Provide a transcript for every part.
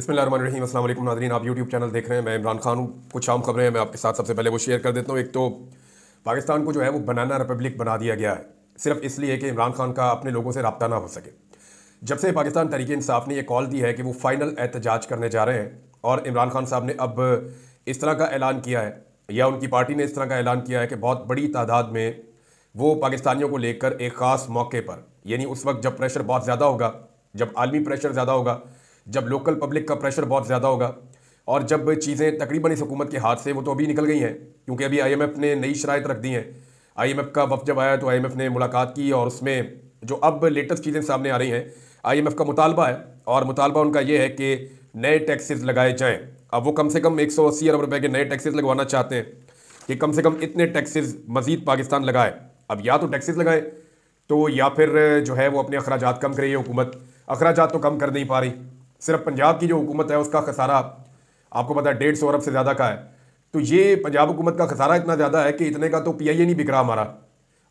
बिस्मिल्लाहिर्रहमानिर्रहीम। अस्सलाम वालेकुम नाज़रीन, आप यूट्यूब चैनल देख रहे हैं। मैं इमरान खान हूँ। कुछ आम खबरें हैं, मैं आपके साथ सबसे पहले वो शेयर कर देता हूँ। एक तो पाकिस्तान को जो है वो बनाना रिपब्लिक बना दिया गया है, सिर्फ इसलिए कि इमरान खान का अपने लोगों से रब्ता ना हो सके। जब से पाकिस्तान तहरीक इंसाफ ने यह कॉल दी है कि वो फाइनल एहतजाज करने जा रहे हैं और इमरान खान साहब ने अब इस तरह का ऐलान किया है या उनकी पार्टी ने इस तरह का ऐलान किया है कि बहुत बड़ी तादाद में वो पाकिस्तानियों को लेकर एक ख़ास मौके पर, यानी उस वक्त जब प्रेशर बहुत ज़्यादा होगा, जब आलमी प्रेशर ज़्यादा होगा, जब लोकल पब्लिक का प्रेशर बहुत ज़्यादा होगा और जब चीज़ें तकरीबन इस हुकूमत के हाथ से, वो तो अभी निकल गई हैं क्योंकि अभी IMF ने नई शराइत रख दी हैं। IMF का वफ़द जब आया तो IMF ने मुलाकात की और उसमें जो अब लेटेस्ट चीज़ें सामने आ रही हैं, IMF का मुतालबा है और मुतालबा उनका ये है कि नए टैक्सेस लगाए जाएँ। अब वो कम से कम 180 अरब रुपए के नए टैक्सेस लगवाना चाहते हैं कि कम से कम इतने टैक्सेस मज़ीद पाकिस्तान लगाए। अब या तो टैक्सेस लगाए तो या फिर जो है वो अपने अखराजात कम करे। ये हुकूमत अखराजात तो कम कर नहीं पा रही। सिर्फ पंजाब की जो हुकूमत है उसका खसारा आपको पता है 150 अरब से ज़्यादा का है। तो ये पंजाब हुकूमत का खसारा इतना ज़्यादा है कि इतने का तो PIA नहीं बिक रहा हमारा,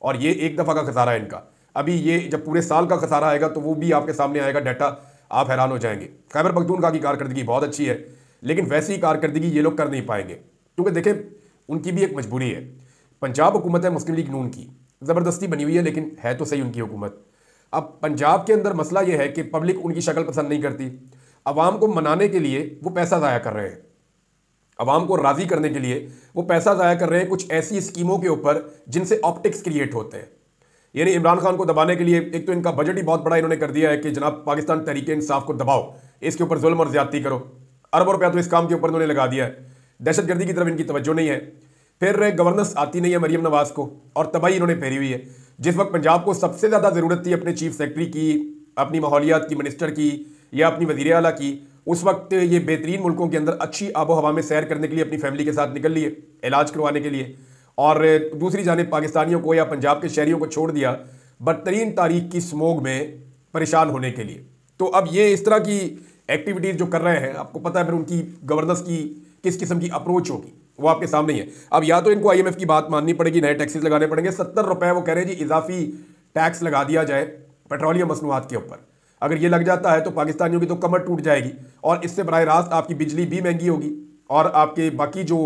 और ये एक दफ़ा का खसारा है इनका। अभी ये जब पूरे साल का खसारा आएगा तो वो भी आपके सामने आएगा डाटा, आप हैरान हो जाएंगे। खैबर पख्तूनख्वा की कारकर्दगी बहुत अच्छी है, लेकिन वैसी कारकर्दगी ये लोग कर नहीं पाएंगे क्योंकि देखें उनकी भी एक मजबूरी है। पंजाब हुकूमत है मुस्लिम लीग नून की, ज़बरदस्ती बनी हुई है, लेकिन है तो सही उनकी हुकूमत। अब पंजाब के अंदर मसला ये है कि पब्लिक उनकी शक्ल पसंद नहीं करती। अवाम को मनाने के लिए वो पैसा ज़ाया कर रहे हैं, अवाम को राज़ी करने के लिए वो पैसा ज़ाया कर रहे हैं कुछ ऐसी स्कीमों के ऊपर जिनसे ऑप्टिक्स क्रिएट होते हैं। यानी इमरान खान को दबाने के लिए एक तो इनका बजट ही बहुत बड़ा इन्होंने कर दिया है कि जनाब पाकिस्तान तहरीक इंसाफ को दबाओ, इसके ऊपर जुल्म और ज्यादती करो। अरबों रुपया तो इस काम के ऊपर इन्होंने लगा दिया है। दहशतगर्दी की तरफ इनकी तवज्जो नहीं है, फिर गवर्नेंस आती नहीं है मरीम नवाज़ को, और तबाही इन्होंने फेरी हुई है। जिस वक्त पंजाब को सबसे ज़्यादा ज़रूरत थी अपने चीफ सेक्रेटरी की, अपनी माहौलियात की मिनिस्टर की या अपनी वज़ीर आला की, उस वक्त ये बेहतरीन मुल्कों के अंदर अच्छी आबो हवा में सैर करने के लिए अपनी फैमिली के साथ निकल लिए इलाज करवाने के लिए, और दूसरी जानिब पाकिस्तानियों को या पंजाब के शहरियों को छोड़ दिया बदतरीन तारीख की स्मोग में परेशान होने के लिए। तो अब ये इस तरह की एक्टिविटीज़ जो कर रहे हैं, आपको पता है फिर उनकी गवर्नेंस की किस किस्म की अप्रोच होगी वो आपके सामने ही है। अब या तो इनको IMF की बात माननी पड़ेगी, नए टैक्सेस लगाने पड़ेंगे। 70 रुपए वो कह रहे हैं जी इजाफी टैक्स लगा दिया जाए पेट्रोलियम मसनूआत के ऊपर। अगर ये लग जाता है तो पाकिस्तानियों की तो कमर टूट जाएगी और इससे बराह रास्त आपकी बिजली भी महंगी होगी और आपके बाकी जो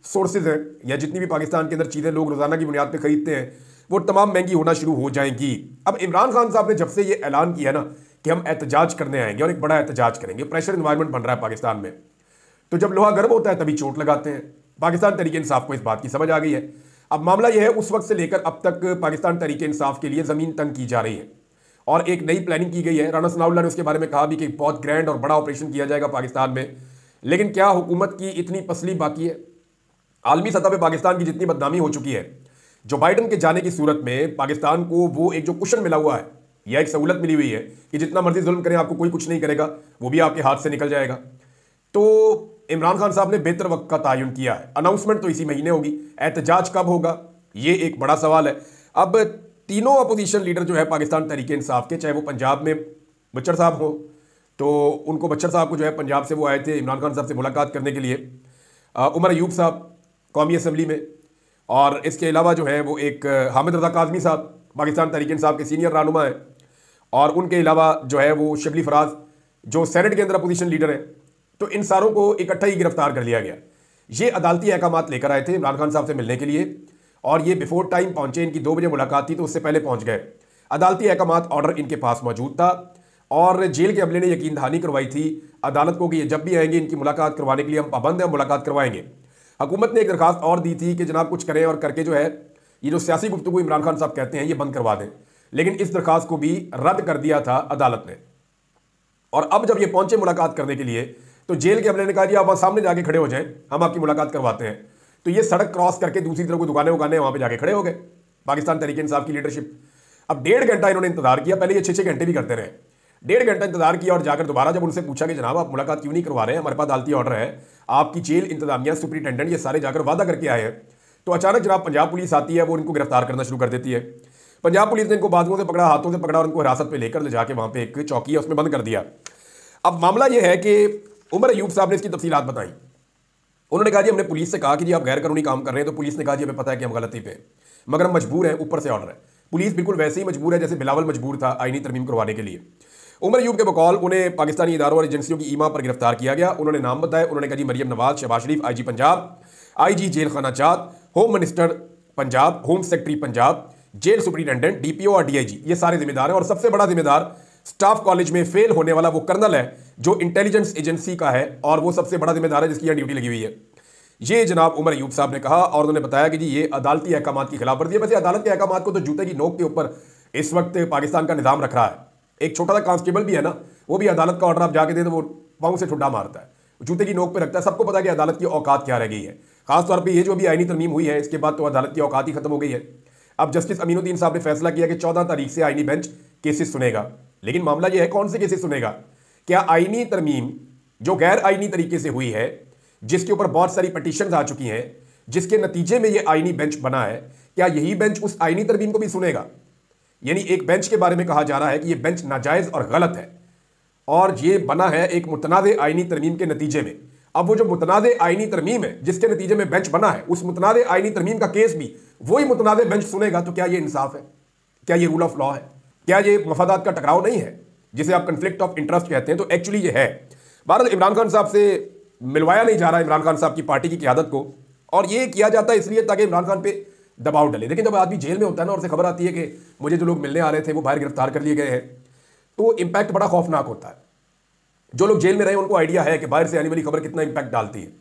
सोर्सेज हैं या जितनी भी पाकिस्तान के अंदर चीज़ें लोग रोज़ाना की बुनियाद पर खरीदते हैं वो तमाम महंगी होना शुरू हो जाएंगी। अब इमरान खान साहब ने जब से ये ऐलान किया ना कि हम एहतजाज करने आएंगे और एक बड़ा एहतजाज करेंगे, प्रेशर इन्वायरमेंट बन रहा है पाकिस्तान में, तो जब लोहा गर्म होता है तभी चोट लगाते हैं। पाकिस्तान तहरीक इंसाफ को इस बात की समझ आ गई है। अब मामला यह है उस वक्त से लेकर अब तक पाकिस्तान तहरीक इंसाफ के लिए ज़मीन तंग की जा रही है और एक नई प्लानिंग की गई है। राना सनाउल्लाह ने उसके बारे में कहा भी कि बहुत ग्रैंड और बड़ा ऑपरेशन किया जाएगा पाकिस्तान में, लेकिन क्या हुकूमत की इतनी पसली बाकी है? आलमी सतह पर पाकिस्तान की जितनी बदनामी हो चुकी है, जो बाइडन के जाने की सूरत में पाकिस्तान को वो एक जो कुशन मिला हुआ है या एक सहूलत मिली हुई है कि जितना मर्जी जुल्म करें आपको कोई कुछ नहीं करेगा, वो भी आपके हाथ से निकल जाएगा। तो इमरान खान साहब ने बेहतर वक्त का तयन किया है। अनाउंसमेंट तो इसी महीने होगी, एहतजाज कब होगा ये एक बड़ा सवाल है। अब तीनों अपोजिशन लीडर जो है पाकिस्तान तहरीक इंसाफ के, चाहे वो पंजाब में बच्चर साहब हो तो उनको बच्चर साहब को जो है पंजाब से वो आए थे इमरान खान साहब से मुलाकात करने के लिए, उमर अयूब साहब कौमी असम्बली में, और इसके अलावा जो है वो एक हामिद रज़ा काज़मी साहब पाकिस्तान तहरीक इंसाफ के सीनियर रहनुमा हैं, और उनके अलावा जो है वो शिबली फराज जो सेनेट के अंदर अपोजिशन लीडर हैं। तो इन सारों को इकट्ठा ही गिरफ्तार कर लिया गया। ये अदालती अहकामात लेकर आए थे इमरान खान साहब से मिलने के लिए और ये बिफोर टाइम पहुंचे। इनकी 2 बजे मुलाकात थी तो उससे पहले पहुंच गए। अदालती अहकामात ऑर्डर इनके पास मौजूद था और जेल के अमले ने यकीन दहानी करवाई थी अदालत को कि ये जब भी आएंगे इनकी मुलाकात करवाने के लिए हम पाबंद हैं, हम मुलाकात करवाएंगे। हुकूमत ने एक दरखास्त और दी थी कि जनाब कुछ करें और करके जो है ये जो सियासी गुफ्तगू इमरान खान साहब कहते हैं ये बंद करवा दें, लेकिन इस दरखास्त को भी रद्द कर दिया था अदालत ने। और अब जब ये पहुंचे मुलाकात करने के लिए तो जेल के अमले ने कहा जी आप सामने जाके खड़े हो जाएं, हम आपकी मुलाकात करवाते हैं। तो ये सड़क क्रॉस करके दूसरी तरफ को दुकानें उगाने वहां पे जाके खड़े हो गए पाकिस्तान तहरीक इंसाफ की लीडरशिप। अब 1.5 घंटा इन्होंने इंतजार किया, पहले ये 6-6 घंटे भी करते रहे। 1.5 घंटा इंतजार किया और जाकर दोबारा जब उनसे पूछा कि जनाब आप मुलाकात क्यों नहीं करवा रहे हैं, हमारे पास अदालती ऑर्डर है, आपकी जेल इंतजामिया सुपरिटेंडेंट ये सारे जाकर वादा करके आए हैं, तो अचानक जनाब पंजाब पुलिस आती है, वो इनको गिरफ्तार करना शुरू कर देती है। पंजाब पुलिस ने इनको बाजुओं से पकड़ा, हाथों से पकड़ा और उनको हिरासत में लेकर ले जाके वहां पे एक चौकी है उसमें बंद कर दिया। अब मामला यह है कि उमर अयूब साहब ने इसकी तफसीलात बताई। उन्होंने कहा जी हमने पुलिस से कहा कि जी आप गैर कानूनी काम कर रहे हैं, तो पुलिस ने कहा जी हमें पता है कि हम गलती पे हैं, मगर हम मजबूर हैं, ऊपर से ऑर्डर है। पुलिस बिल्कुल वैसे ही मजबूर है जैसे बिलावल मजबूर था आईनी तरमीम करवाने के लिए। उमर अयूब के बकौल उन्हें पाकिस्तानी इदारों और एजेंसियों की ईमा पर गिरफ्तार किया गया। उन्होंने नाम बताया, उन्होंने कहा जी Maryam Nawaz, Shehbaz Sharif IG Punjab, IG jail खाना जात, home minister Punjab, home secretary Punjab, jail superintendent, DPO और डीआईजी, ये सारे जिम्मेदार हैं। और सबसे बड़ा जिम्मेदार स्टाफ कॉलेज में फेल होने वाला वो कर्नल है जो इंटेलिजेंस एजेंसी का है, और वो सबसे बड़ा जिम्मेदार है जिसकी यहां ड्यूटी लगी हुई है। ये जनाब उमर अयूब साहब ने कहा, और उन्होंने बताया कि जी ये अदालती अहकाम की खिलाफवर्जी है। वैसे अदालत के अहकाम को तो जूते की नोक के ऊपर इस वक्त पाकिस्तान का निजाम रख रहा है। एक छोटा सा कांस्टेबल भी है ना, वो भी अदालत का ऑर्डर आप जाके दे तो वो पाँव से ठुड्डा मारता है, जूते की नोक पे रखता है। सबको पता है कि अदालत की औकात क्या रह गई है। खासतौर पर ये जो अभी आईनी तरमीम हुई है, इसके बाद तो अदालत की औकात ही खत्म हो गई है। अब जस्टिस अमीनुद्दीन साहब ने फैसला किया कि 14 तारीख से आईनी बेंच केसेस सुनेगा। लेकिन मामला यह है, कौन से केसेस सुनेगा? क्या आईनी तरमीम जो गैर आईनी तरीके से हुई है, जिसके ऊपर बहुत सारी पटिशंस आ चुकी हैं, जिसके नतीजे में यह आईनी बेंच बना है, क्या यही बेंच उस आईनी तरमीम को भी सुनेगा? यानी एक बेंच के बारे में कहा जा रहा है कि यह बेंच नाजायज और गलत है, और यह बना है एक मुतनाज़े आईनी तरमीम के नतीजे में। अब वो जो मुतनाज़े आईनी तरमीम है जिसके नतीजे में बेंच बना है, उस मुतनाज़े आईनी तरमीम का केस भी वही मुतनाज़े बेंच सुनेगा। तो क्या ये इंसाफ है? क्या ये रूल ऑफ लॉ है? क्या ये मफादात का टकराव नहीं है, जिसे आप कन्फ्लिक्ट ऑफ इंटरेस्ट कहते हैं? तो एक्चुअली ये है। बहरहाल इमरान खान साहब से मिलवाया नहीं जा रहा इमरान खान साहब की पार्टी की क़यादत को, और ये किया जाता है इसलिए ताकि इमरान खान पे दबाव डले। लेकिन जब आदमी जेल में होता है ना, और उसे खबर आती है कि मुझे जो लोग मिलने आ रहे थे वो बाहर गिरफ्तार कर लिए गए हैं, तो इम्पैक्ट बड़ा खौफनाक होता है। जो लोग जेल में रहे उनको आइडिया है कि बाहर से आने वाली खबर कितना इंपैक्ट डालती है,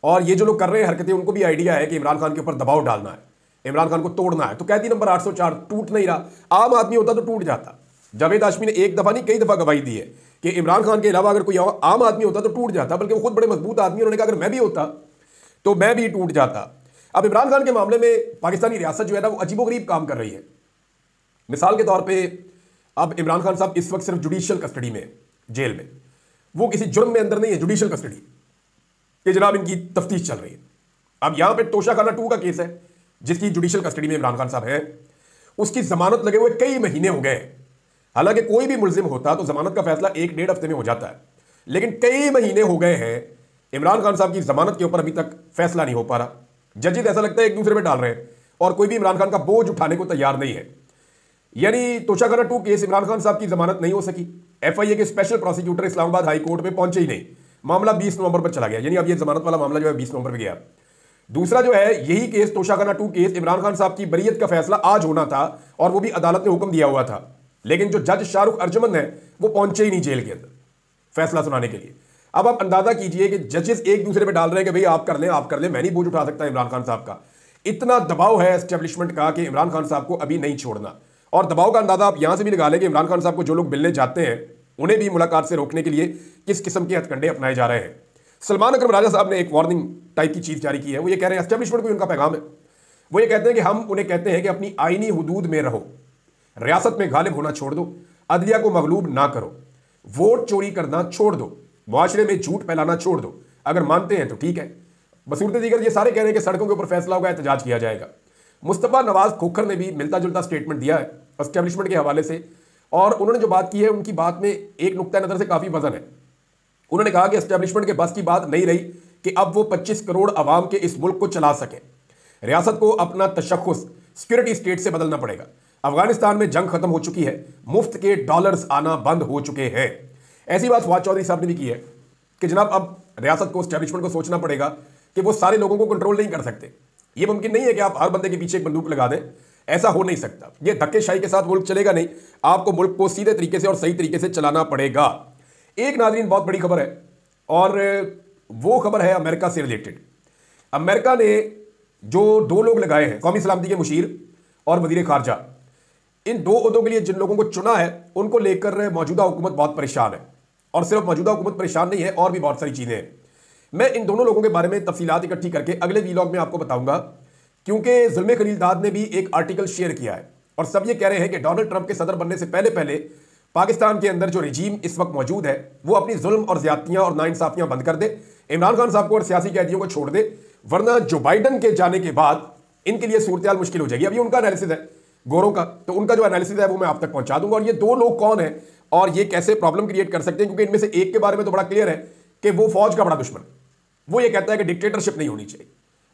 और ये जो लोग कर रहे हैं हरकतें, उनको भी आइडिया है कि इमरान खान के ऊपर दबाव डालना है, इमरान खान को तोड़ना है। तो कैदी नंबर 804 टूट नहीं रहा। आम आदमी होता तो टूट जाता। जावेद हाशमी ने एक दफा नहीं कई दफा गवाही दी है कि इमरान खान के अलावा अगर कोई आम आदमी होता तो टूट जाता, बल्कि वो खुद बड़े मजबूत आदमी, उन्होंने कहा अगर मैं भी होता तो मैं भी टूट जाता। अब इमरान खान के मामले में पाकिस्तानी रियासत जो है ना, वो अजीबोगरीब काम कर रही है। मिसाल के तौर पर अब इमरान खान साहब इस वक्त सिर्फ जुडिशियल कस्टडी में, जेल में, वो किसी जुर्म में अंदर नहीं है, जुडिशियल कस्टडी कि जनाब इनकी तफ्तीश चल रही है। अब यहां पे तोशाखाना 2 का केस है जिसकी जुडिशियल कस्टडी में इमरान खान साहब है, उसकी जमानत लगे हुए कई महीने हो गए। हालांकि कोई भी मुलजिम होता तो जमानत का फैसला 1-1.5 हफ्ते में हो जाता है, लेकिन कई महीने हो गए हैं इमरान खान साहब की जमानत के ऊपर अभी तक फैसला नहीं हो पा रहा। जजेस ऐसा लगता है एक दूसरे में डाल रहे हैं, और कोई भी इमरान खान का बोझ उठाने को तैयार नहीं है। यानी तोशाखाना 2 केस इमरान खान साहब की जमानत नहीं हो सकी। एफआईए के special prosecutor Islamabad high court में पहुंचे ही नहीं, मामला 20 नवंबर पर चला गया। यानी अब ये जमानत वाला मामला जो है 20 नवंबर पर गया। दूसरा जो है यही केस तोशाखाना 2 केस, इमरान खान साहब की बरीयत का फैसला आज होना था, और वो भी अदालत ने हुक्म दिया हुआ था, लेकिन जो जज शाहरुख अर्जुमन है वो पहुंचे ही नहीं जेल के अंदर फैसला सुनाने के लिए। अब आप अंदाजा कीजिए कि जजेस एक दूसरे पे डाल रहे हैं कि भाई आप कर लें, आप कर लें, मैं नहीं बोझ उठा सकता इमरान खान साहब का। इतना दबाव है एस्टेब्लिशमेंट का कि इमरान खान साहब को अभी नहीं छोड़ना। और दबाव का अंदाजा आप यहां से भी लगा लें कि इमरान खान साहब को जो लोग मिलने जाते हैं उन्हें भी मुलाकात से रोकने के लिए किस किस्म के हथकंडे अपनाए जा रहे हैं। सलमान अकरम राजा साहब ने एक वार्निंग टाइप की चीज जारी की है। वो ये कह रहे हैं, एस्टेब्लिशमेंट को उनका पैगाम है, वो ये कहते हैं कि हम उन्हें कहते हैं कि अपनी आईनी हुदूद में रहो, रियासत में गालिब होना छोड़ दो, अदलिया को मगलूब ना करो, वोट चोरी करना छोड़ दो, मुआशरे में झूठ फैलाना छोड़ दो। अगर मानते हैं तो ठीक है। बसूरत दीगर ये सारे कह रहे हैं कि सड़कों के ऊपर फैसला होगा, एहतजाज किया जाएगा। मुस्तफा नवाज खोखर ने भी मिलता जुलता स्टेटमेंट दिया है एस्टेब्लिशमेंट के हवाले से, और उन्होंने जो बात की है उनकी बात में एक नुक्ता नज़र से काफ़ी वजन है। उन्होंने कहा कि एस्टेब्लिशमेंट के बस की बात नहीं रही कि अब वो 25 करोड़ अवाम के इस मुल्क को चला सके। रियासत को अपना तशख्खुस सिक्योरिटी स्टेट से बदलना पड़ेगा। अफगानिस्तान में जंग खत्म हो चुकी है, मुफ्त के डॉलर्स आना बंद हो चुके हैं। ऐसी बात फवाद चौधरी साहब ने भी की है कि जनाब अब रियासत को, एस्टेब्लिशमेंट को सोचना पड़ेगा कि वो सारे लोगों को कंट्रोल नहीं कर सकते। ये मुमकिन नहीं है कि आप हर बंदे के पीछे एक बंदूक लगा दें, ऐसा हो नहीं सकता। ये धक्केशाही के साथ मुल्क चलेगा नहीं, आपको मुल्क को सीधे तरीके से और सही तरीके से चलाना पड़ेगा। एक नाज़रीन बहुत बड़ी खबर है, और वो खबर है अमेरिका से रिलेटेड। अमेरिका ने जो 2 लोग लगाए हैं, कौमी सलामती के मुशीर और वजीर खारजा, इन 2 ओहदों के लिए जिन लोगों को चुना है उनको लेकर मौजूदा हुकूमत बहुत परेशान है। और सिर्फ मौजूदा हुकूमत परेशान नहीं है, और भी बहुत सारी चीज़ें हैं। मैं इन दोनों लोगों के बारे में तफसीलात इकट्ठी करके अगले वीलॉग में आपको बताऊंगा, क्योंकि जुल्मे खलीलदाद ने भी एक आर्टिकल शेयर किया है, और सब ये कह रहे हैं कि डोनाल्ड ट्रंप के सदर बनने से पहले पहले पाकिस्तान के अंदर जो रजीम इस वक्त मौजूद है वो अपनी जुल्म और ज्यादतियां और नाइंसाफियां बंद कर दे, इमरान खान साहब को और सियासी कैदियों को छोड़ दे, वरना जो बाइडन के जाने के बाद इनके लिए सूरत हाल मुश्किल हो जाएगी। अभी उनका एनालिसिस है गोरों का, तो उनका जो एनालिसिस है वो मैं आप तक पहुंचा दूंगा। और ये 2 लोग कौन है और ये कैसे प्रॉब्लम क्रिएट कर सकते हैं, क्योंकि इनमें से एक के बारे में तो बड़ा क्लियर है कि वो फौज का बड़ा दुश्मन, वो ये कहता है कि डिक्टेटरशिप नहीं होनी चाहिए,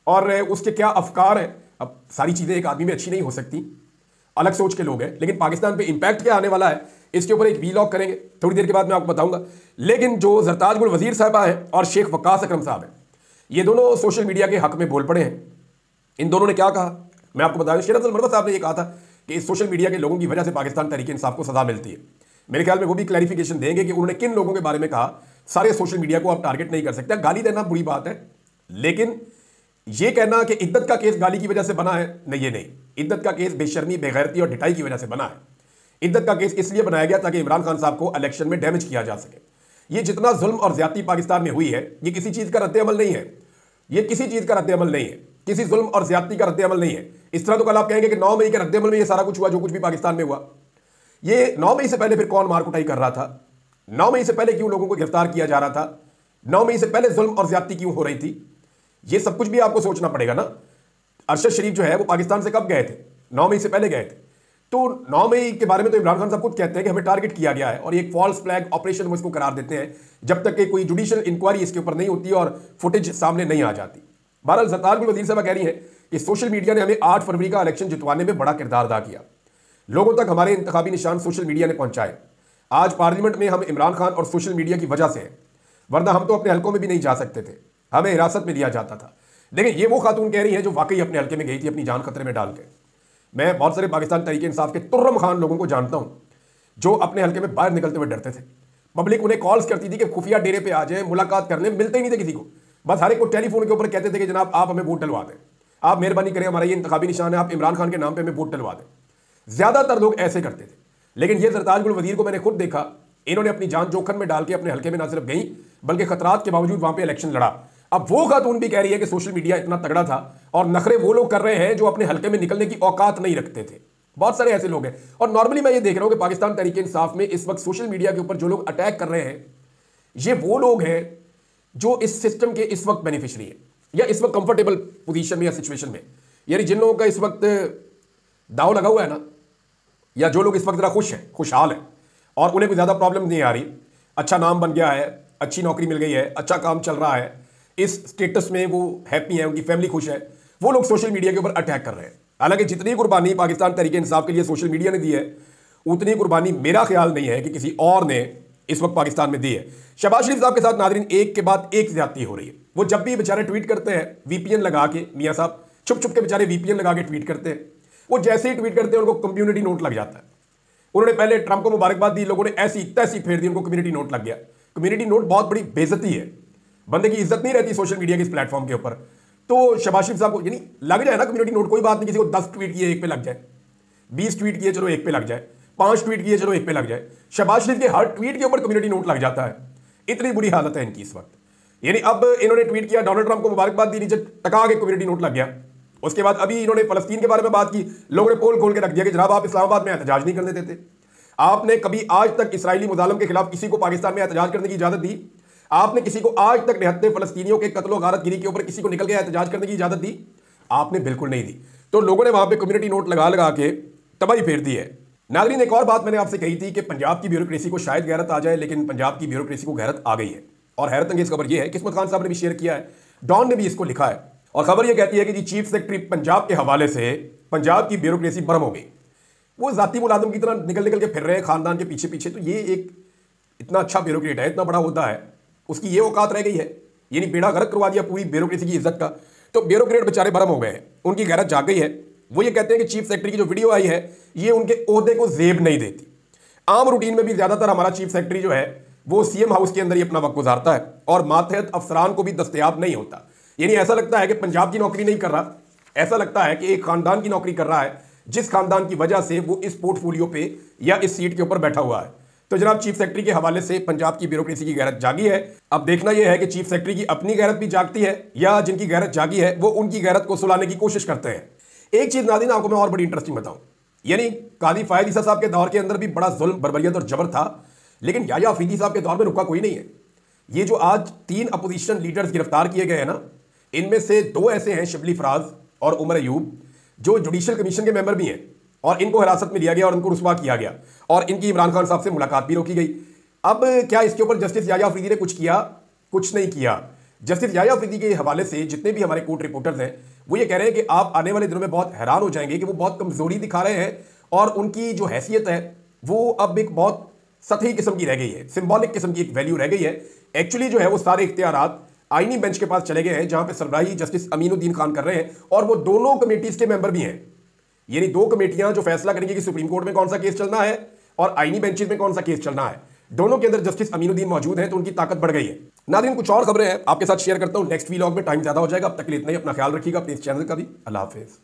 और उसके क्या अफकार है। अब सारी चीज़ें एक आदमी में अच्छी नहीं हो सकती, अलग सोच के लोग हैं, लेकिन पाकिस्तान पे इंपैक्ट क्या आने वाला है इसके ऊपर एक वीलॉग करेंगे, थोड़ी देर के बाद मैं आपको बताऊंगा। लेकिन जो जरताज गुल वजीर साहबा हैं और शेख वक्कास अकरम साहब हैं, ये दोनों सोशल मीडिया के हक में बोल पड़े हैं। इन दोनों ने क्या कहा मैं आपको बता दूं। शेर अफजल मरवत साहब ने यह कहा था कि इस सोशल मीडिया के लोगों की वजह से पाकिस्तान तहरीक इंसाफ को सजा मिलती है। मेरे ख्याल में वो भी क्लैरिफिकेशन देंगे कि उन्होंने किन लोगों के बारे में कहा। सारे सोशल मीडिया को आप टारगेट नहीं कर सकते। गाली देना बुरी बात है, लेकिन ये कहना कि इद्दत का केस गाली की वजह से बना है, नहीं, ये नहीं। इद्दत का केस बेशर्मी, बेगैरती और ढिठाई की वजह से बना है। इद्दत का केस इसलिए बनाया गया ताकि इमरान खान साहब को इलेक्शन में डैमेज किया जा सके। ये जितना जुल्म और ज्यादती पाकिस्तान में हुई है, ये किसी चीज का रद्द-ए-अमल नहीं है। ये किसी चीज का रद्द-ए-अमल नहीं है, किसी जुल्म और ज्यादती का रद्द-ए-अमल नहीं है। इस तरह तो कल आप कहेंगे कि 9 मई के रद्द-ए-अमल में ये सारा कुछ हुआ जो कुछ भी पाकिस्तान में हुआ। ये 9 मई से पहले फिर कौन मार कुटाई कर रहा था? 9 मई से पहले क्यों लोगों को गिरफ्तार किया जा रहा था? 9 मई से पहले जुल्म और ज्यादती क्यों हो रही थी? ये सब कुछ भी आपको सोचना पड़ेगा ना। अरशद शरीफ जो है वो पाकिस्तान से कब गए थे? 9 मई से पहले गए थे। तो 9 मई के बारे में तो इमरान खान साहब खुद कहते हैं कि हमें टारगेट किया गया है, और ये एक फॉल्स फ्लैग ऑपरेशन वो इसको करार देते हैं जब तक कि कोई जुडिशियल इंक्वायरी इसके ऊपर नहीं होती और फुटेज सामने नहीं आ जाती। बहरहाल जरताज गुल वजीर साहब कह रही है कि सोशल मीडिया ने हमें 8 फरवरी का इलेक्शन जितवाने में बड़ा किरदार अदा किया। लोगों तक हमारे इंतखाबी निशान सोशल मीडिया ने पहुंचाए। आज पार्लियामेंट में हम इमरान खान और सोशल मीडिया की वजह से हैं, वरना हम तो अपने हलकों में भी नहीं जा सकते थे, हमें हिरासत में लिया जाता था। लेकिन ये वो खातून कह रही है जो वाकई अपने हलके में गई थी अपनी जान खतरे में डाल के। मैं बहुत सारे पाकिस्तान तहरीक इंसाफ के तुर्रम खान लोगों को जानता हूं जो अपने हलके में बाहर निकलते हुए डरते थे। पब्लिक उन्हें कॉल्स करती थी कि खुफिया डेरे पे आ जाए, मुलाकात करने, मिलते ही नहीं थे किसी को। बस हर एक को टेलीफोन के ऊपर कहते थे कि जनाब आप हमें वोट डलवा दें, आप मेहरबानी करें, हमारा ये इंतखाबी निशान है, आप इमरान खान के नाम पे हमें वोट डलवा दें। ज्यादातर लोग ऐसे करते थे। लेकिन ये जरताज गुल वजीर को मैंने खुद देखा, इन्होंने अपनी जान जोखिम में डाल के अपने हलके में ना सिर्फ गई बल्कि खतरात के बावजूद वहां पे इलेक्शन लड़ा। अब वो खातून भी कह रही है कि सोशल मीडिया इतना तगड़ा था और नखरे वो लोग कर रहे हैं जो अपने हलके में निकलने की औकात नहीं रखते थे। बहुत सारे ऐसे लोग हैं। और नॉर्मली मैं ये देख रहा हूं कि पाकिस्तान तहरीक इंसाफ में इस वक्त सोशल मीडिया के ऊपर जो लोग अटैक कर रहे हैं, ये वो लोग हैं जो इस सिस्टम के इस वक्त बेनिफिशियरी है या इस वक्त कंफर्टेबल पोजीशन में या सिचुएशन में। यानी जिन लोगों का इस वक्त दाव लगा हुआ है ना, या जो लोग इस वक्त जरा खुश हैं, खुशहाल हैं और उन्हें कोई ज़्यादा प्रॉब्लम नहीं आ रही, अच्छा नाम बन गया है, अच्छी नौकरी मिल गई है, अच्छा काम चल रहा है, इस स्टेटस में वो हैप्पी है, उनकी फैमिली खुश है, वो लोग सोशल मीडिया के ऊपर अटैक कर रहे हैं। हालांकि जितनी कुर्बानी पाकिस्तान तहरीक इंसाफ के लिए सोशल मीडिया ने दी है, उतनी कुर्बानी मेरा ख्याल नहीं है कि किसी और ने इस वक्त पाकिस्तान में दी है। शहबाज शरीफ साहब के साथ नादरीन एक के बाद एक ज्यादती हो रही है। वो जब भी बेचारे ट्वीट करते हैं वीपीएन लगा के, मियाँ साहब छुप छुप के बेचारे वीपीएन लगा के ट्वीट करते हैं। वो जैसे ही ट्वीट करते हैं उनको कम्युनिटी नोट लग जाता है। उन्होंने पहले ट्रंप को मुबारकबाद दी, लोगों ने ऐसी तैसी फेर दी, उनको कम्युनिटी नोट लग गया। कम्युनिटी नोट बहुत बड़ी बेइज्जती है, बंदे की इज्जत नहीं रहती सोशल मीडिया के इस प्लेटफॉर्म के ऊपर। तो शहबाज शरीफ साहब को यानी लग जाए ना कम्युनिटी नोट, कोई बात नहीं, किसी को 10 ट्वीट किए एक पे लग जाए, 20 ट्वीट किए चलो एक पे लग जाए, 5 ट्वीट किए चलो एक पे लग जाए। शहबाज शरीफ के हर ट्वीट के ऊपर कम्युनिटी नोट लग जाता है। इतनी बुरी हालत है इनकी इस वक्त। यानी अब इन्होंने ट्वीट किया, डोनाल्ड ट्रंप को मुबारकबाद दी, नीचे टका के कम्युनिटी नोट लग गया। उसके बाद अभी इन्होंने फलस्तीन के बारे में बात की, लोगों ने पोल खोल के रख दिया कि जनाब आप इस्लामाबाद में एहतजाज नहीं करने देते। आपने कभी आज तक इसराइली मुजालम के खिलाफ किसी को पाकिस्तान में एहतजाज करने की इजाजत दी? आपने किसी को आज तक निहत्ते फलस्तीनियों के कत्लो गारत गिरी के ऊपर किसी को निकल के एहतजाज करने की इजाजत दी? आपने बिल्कुल नहीं दी। तो लोगों ने वहां पे कम्युनिटी नोट लगा लगा के तबाही फेर दी है। नाज़रीन, एक और बात मैंने आपसे कही थी कि पंजाब की ब्यूरोक्रेसी को शायद गैरत आ जाए, लेकिन पंजाब की ब्यूरोक्रेसी को गैरत आ गई है। और हैरत अंगेज खबर यह है, किस्मत खान साहब ने भी शेयर किया है, डॉन ने भी इसको लिखा है, और खबर यह कहती है कि जी चीफ सेक्रेटरी पंजाब के हवाले से पंजाब की ब्यूरोक्रेसी बर्म हो गई। वो जाती मुलाजिम की तरह निकल निकल के फिर रहे हैं खानदान के पीछे पीछे। तो ये एक इतना अच्छा ब्यूरोक्रेट है, इतना बड़ा होता है, उसकी ये औकात रह गई है, यानी बेड़ा गर्क करवा दिया पूरी ब्यूरोक्रेसी की इज्जत का। तो ब्यूरोक्रेट बेचारे बर्म हो गए हैं, उनकी गैरत जाग गई है। वो ये कहते हैं कि चीफ सेक्रेटरी की जो वीडियो आई है ये उनके ओहदे को जेब नहीं देती। आम रूटीन में भी ज्यादातर हमारा चीफ सेक्रेटरी जो है वो सीएम हाउस के अंदर ही अपना वक्त गुजारता है और मातहत अफसरान को भी दस्तयाब नहीं होता। यानी ऐसा लगता है कि पंजाब की नौकरी नहीं कर रहा, ऐसा लगता है कि एक खानदान की नौकरी कर रहा है जिस खानदान की वजह से वो इस पोर्टफोलियो पे या इस सीट के ऊपर बैठा हुआ है। तो जनाब चीफ सेक्रेटरी के हवाले से पंजाब की ब्यूरोक्रेसी की गैरत जागी है। अब देखना यह है कि चीफ सेक्रेटरी की अपनी गैरत भी जागती है या जिनकी गैरत जागी है वो उनकी गैरत को सुलाने की कोशिश करते हैं। एक चीज नाज़रीन आपको मैं और बड़ी इंटरेस्टिंग बताऊं, यानी काजी फायद ईसा साहब के दौर के अंदर भी बड़ा जुल्म, बर्बरियत और जबर था, लेकिन याह्या अफरीदी साहब के दौर में रुका कोई नहीं है। ये जो आज 3 अपोजिशन लीडर्स गिरफ्तार किए गए हैं ना, इनमें से 2 ऐसे हैं, शिबली फराज और उमर अयूब, जो जुडिशल कमीशन के मेंबर भी हैं और इनको हिरासत में लिया गया और उनको रुस्वा किया गया और इनकी इमरान खान साहब से मुलाकात भी रोकी गई। अब क्या इसके ऊपर जस्टिस याह्या अफरीदी ने कुछ किया? कुछ नहीं किया। जस्टिस याह्या अफरीदी के हवाले से जितने भी हमारे कोर्ट रिपोर्टर्स हैं वो ये कह रहे हैं कि आप आने वाले दिनों में बहुत हैरान हो जाएंगे कि वो बहुत कमजोरी दिखा रहे हैं और उनकी जो हैसियत है वो अब एक बहुत सतही किस्म की रह गई है, सिंबॉलिक किस्म की एक वैल्यू रह गई है। एक्चुअली जो है वो सारे इख्तियारात आईनी बेंच के पास चले गए हैं, जहां पे सरबराही जस्टिस अमीनुद्दीन खान कर रहे हैं, और वो दोनों कमेटीज के मेंबर भी हैं। यानी दो कमेटियां जो फैसला करेंगी कि सुप्रीम कोर्ट में कौन सा केस चलना है और आईनी बेंचेस में कौन सा केस चलना है, दोनों के अंदर जस्टिस अमीनुद्दीन मौजूद हैं, तो उनकी ताकत बढ़ गई है। नाज़रीन, कुछ और खबरें हैं आपके साथ शेयर करता हूं नेक्स्ट वीलॉग में, टाइम ज्यादा हो जाएगा। अब तक के लिए इतना ही, अपना ख्याल रखिएगा, अपने इस चैनल का भी। अल्लाह हाफिज।